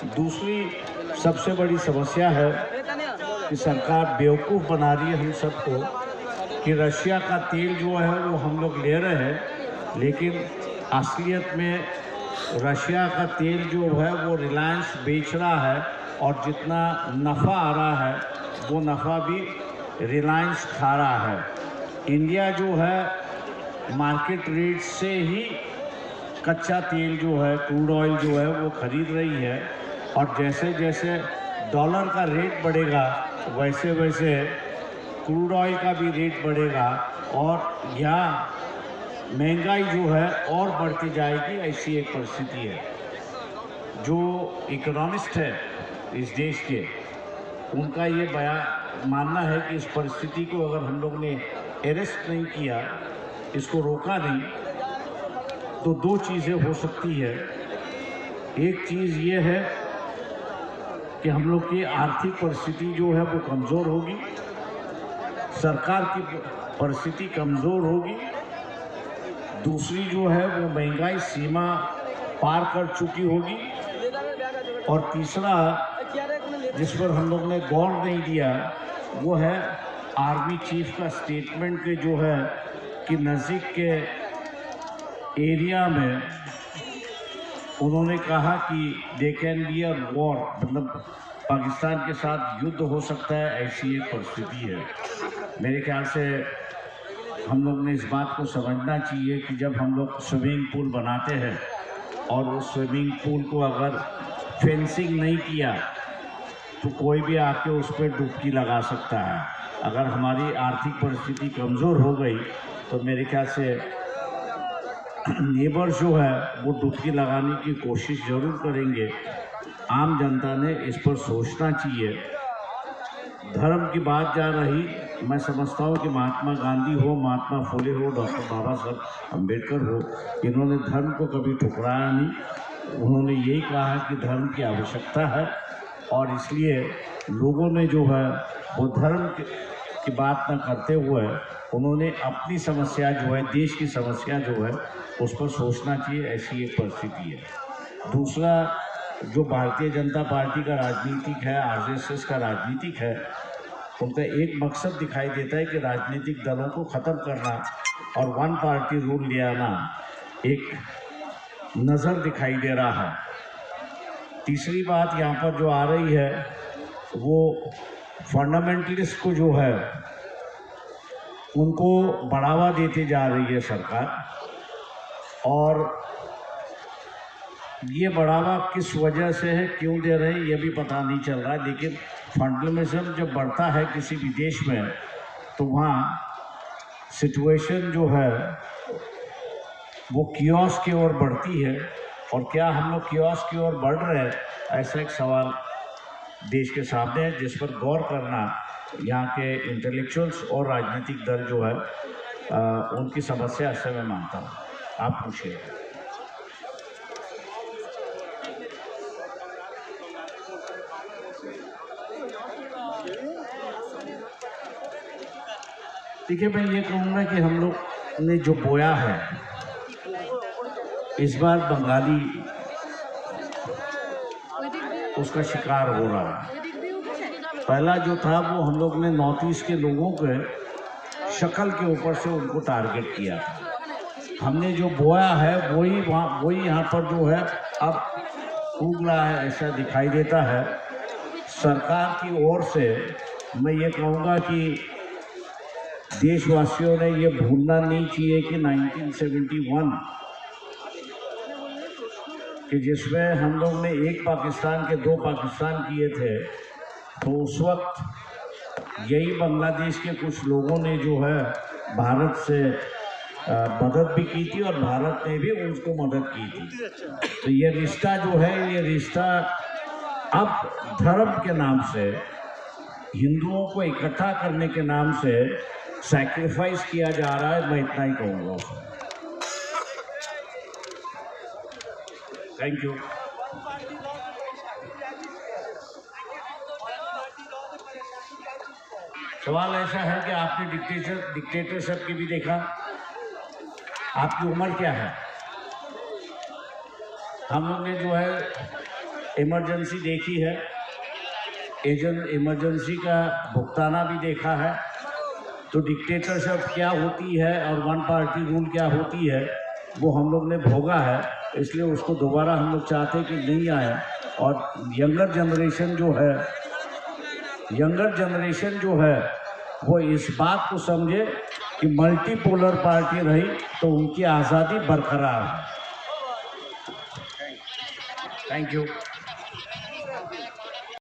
दूसरी सबसे बड़ी समस्या है कि सरकार बेवकूफ़ बना रही है हम सबको कि रशिया का तेल जो है वो हम लोग ले रहे हैं, लेकिन असलियत में रशिया का तेल जो है वो रिलायंस बेच रहा है और जितना नफ़ा आ रहा है वो नफ़ा भी रिलायंस खा रहा है। इंडिया जो है मार्केट रेट से ही कच्चा तेल जो है, क्रूड ऑयल जो है वो खरीद रही है, और जैसे जैसे डॉलर का रेट बढ़ेगा वैसे वैसे क्रूड ऑयल का भी रेट बढ़ेगा और यहाँ महंगाई जो है और बढ़ती जाएगी। ऐसी एक परिस्थिति है। जो इकोनॉमिस्ट है इस देश के, उनका ये मानना है कि इस परिस्थिति को अगर हम लोग ने अरेस्ट नहीं किया, इसको रोका नहीं, तो दो चीज़ें हो सकती है। एक चीज़ ये है कि हम लोग की आर्थिक परिस्थिति जो है वो कमज़ोर होगी, सरकार की परिस्थिति कमज़ोर होगी, दूसरी जो है वो महंगाई सीमा पार कर चुकी होगी, और तीसरा जिस पर हम लोग ने गौर नहीं दिया वो है आर्मी चीफ का स्टेटमेंट के जो है कि नज़दीक के एरिया में उन्होंने कहा कि they can be a war, मतलब पाकिस्तान के साथ युद्ध हो सकता है, ऐसी एक परिस्थिति है। मेरे ख्याल से हम लोग ने इस बात को समझना चाहिए कि जब हम लोग स्विमिंग पूल बनाते हैं और उस स्विमिंग पूल को अगर फेंसिंग नहीं किया तो कोई भी आके उस पर डुबकी लगा सकता है। अगर हमारी आर्थिक परिस्थिति कमज़ोर हो गई तो मेरे ख्याल से नेबर जो है वो डुबकी लगाने की कोशिश ज़रूर करेंगे। आम जनता ने इस पर सोचना चाहिए। धर्म की बात जा रही, मैं समझता हूँ कि महात्मा गांधी हो, महात्मा फुले हो, डॉक्टर बाबा साहब अम्बेडकर हो, इन्होंने धर्म को कभी ठुकराया नहीं। उन्होंने यही कहा कि धर्म की आवश्यकता है, और इसलिए लोगों ने जो है वो धर्म की बात न करते हुए उन्होंने अपनी समस्या जो है, देश की समस्या जो है, उस पर सोचना चाहिए। ऐसी एक परिस्थिति है। दूसरा, जो भारतीय जनता पार्टी का राजनीतिक है, आरएसएस का राजनीतिक है, उनका एक मकसद दिखाई देता है कि राजनीतिक दलों को ख़त्म करना और वन पार्टी रूल ले आना एक नज़र दिखाई दे रहा है। तीसरी बात यहाँ पर जो आ रही है वो फंडामेंटलिस्ट को जो है उनको बढ़ावा देती जा रही है सरकार, और ये बढ़ावा किस वजह से है, क्यों दे रहे हैं, ये भी पता नहीं चल रहा है। लेकिन फंडामेंटलिज्म जब बढ़ता है किसी भी देश में तो वहाँ सिचुएशन जो है वो कियोस की ओर बढ़ती है। और क्या हम लोग कियोस की ओर बढ़ रहे हैं, ऐसा एक सवाल देश के सामने है, जिस पर गौर करना यहाँ के इंटेलेक्चुअल्स और राजनीतिक दल जो है उनकी समस्या ऐसे मैं मानता हूँ। आप पूछिए। देखिए, मैं ये कहूँगा कि हम लोग ने जो बोया है इस बार बंगाली उसका शिकार हो रहा है। पहला जो था वो हम लोग ने नॉर्थ ईस्ट के लोगों के शक्ल के ऊपर से उनको टारगेट किया था। हमने जो बोया है वही यहाँ पर जो है अब उग रहा है, ऐसा दिखाई देता है। सरकार की ओर से मैं ये कहूँगा कि देशवासियों ने ये भूलना नहीं चाहिए कि 1971 कि जिसमें हम लोग ने एक पाकिस्तान के दो पाकिस्तान किए थे, तो उस वक्त यही बांग्लादेश के कुछ लोगों ने जो है भारत से मदद भी की थी और भारत ने भी उनको मदद की थी। तो ये रिश्ता जो है, ये रिश्ता अब धर्म के नाम से, हिंदुओं को इकट्ठा करने के नाम से सैक्रिफाइस किया जा रहा है। मैं इतना ही कहूँगा उसमें। Thank you. सवाल ऐसा है कि आपने डिक्टेटरशिप की भी देखा। आपकी उम्र क्या है? हम लोग ने जो है इमरजेंसी देखी है, इमरजेंसी का भुगताना भी देखा है, तो डिक्टेटरशिप क्या होती है और वन पार्टी रूल क्या होती है वो हम लोग ने भोगा है, इसलिए उसको दोबारा हम लोग चाहते कि नहीं आए। और यंगर जनरेशन जो है वो इस बात को समझे कि मल्टीपोलर पार्टी रही तो उनकी आज़ादी बरकरार है। Thank you.